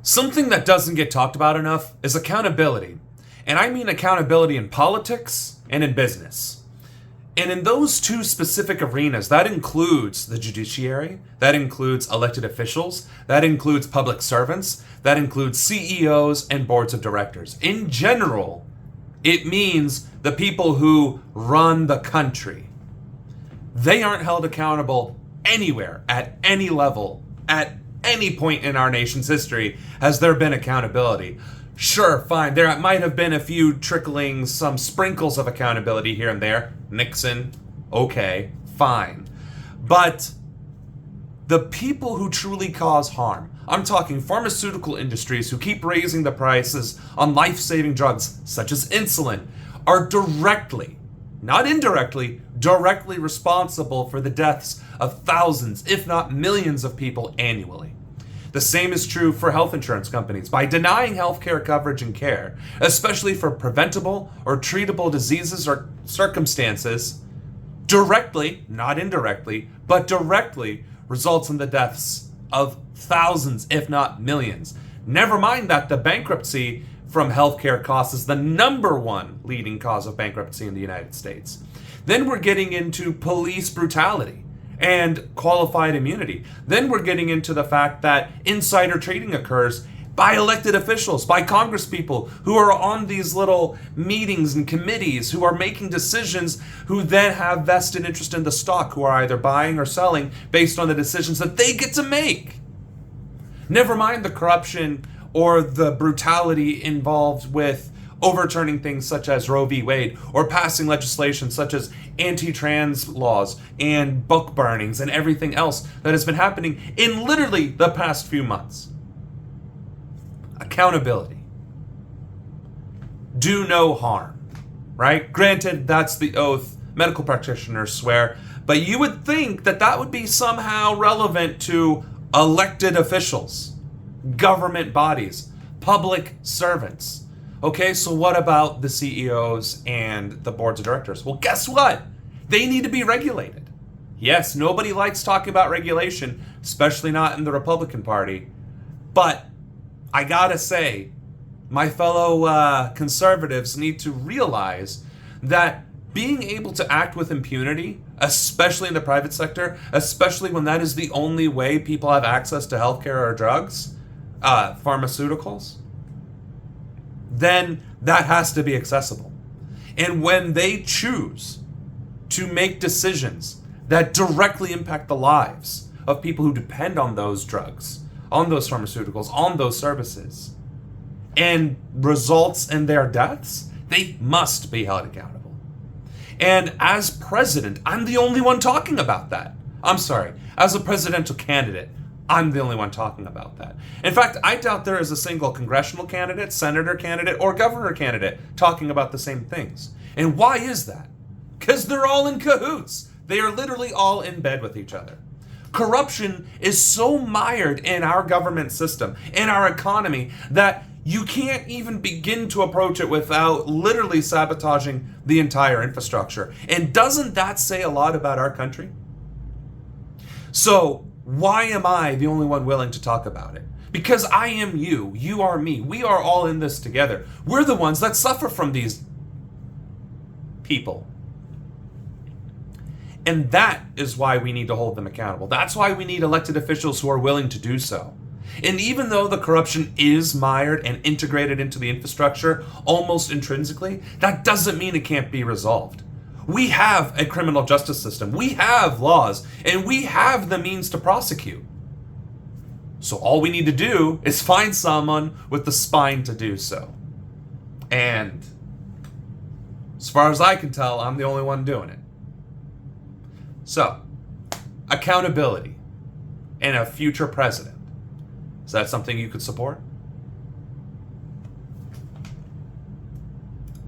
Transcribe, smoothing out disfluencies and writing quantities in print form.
Something that doesn't get talked about enough is accountability. And I mean accountability in politics and in business. And in those two specific arenas, that includes the judiciary, that includes elected officials, that includes public servants, that includes CEOs and boards of directors. In general, it means the people who run the country. They aren't held accountable anywhere, at any level, at any point in our nation's history has there been accountability. Sure, fine, there might have been a few trickling, some sprinkles of accountability here and there. Nixon, okay, fine. But the people who truly cause harm, I'm talking pharmaceutical industries who keep raising the prices on life-saving drugs such as insulin, are directly, not indirectly, directly responsible for the deaths of thousands, if not millions of people annually. The same is true for health insurance companies. By denying healthcare coverage and care, especially for preventable or treatable diseases or circumstances, directly, not indirectly, but directly results in the deaths of thousands, if not millions. Never mind that the bankruptcy from healthcare costs is the number one leading cause of bankruptcy in the United States. Then we're getting into police brutality and qualified immunity. Then we're getting into the fact that insider trading occurs by elected officials, by congresspeople who are on these little meetings and committees, who are making decisions, who then have vested interest in the stock, who are either buying or selling based on the decisions that they get to make. Never mind the corruption or the brutality involved with overturning things such as Roe v. Wade, or passing legislation such as anti-trans laws and book burnings and everything else that has been happening in literally the past few months. Accountability. Do no harm, right? Granted, that's the oath medical practitioners swear, but you would think that that would be somehow relevant to elected officials, government bodies, public servants. Okay, so what about the CEOs and the boards of directors? Well, guess what? They need to be regulated. Yes, nobody likes talking about regulation, especially not in the Republican Party. But I gotta say, my fellow conservatives need to realize that being able to act with impunity, especially in the private sector, especially when that is the only way people have access to healthcare or drugs, pharmaceuticals, then that has to be accessible. And when they choose to make decisions that directly impact the lives of people who depend on those drugs, on those pharmaceuticals, on those services, and results in their deaths, they must be held accountable. And as president, I'm the only one talking about that. I'm sorry, as a presidential candidate, I'm the only one talking about that. In fact, I doubt there is a single congressional candidate, senator candidate, or governor candidate talking about the same things. And why is that? Because they're all in cahoots. They are literally all in bed with each other. Corruption is so mired in our government system, in our economy, that you can't even begin to approach it without literally sabotaging the entire infrastructure. And doesn't that say a lot about our country? So, why am I the only one willing to talk about it? Because I am you, you are me, we are all in this together. We're the ones that suffer from these people. And that is why we need to hold them accountable. That's why we need elected officials who are willing to do so. And even though the corruption is mired and integrated into the infrastructure almost intrinsically, that doesn't mean it can't be resolved. We have a criminal justice system, we have laws, and we have the means to prosecute. So all we need to do is find someone with the spine to do so. And as far as I can tell, I'm the only one doing it. So, accountability and a future president. Is that something you could support?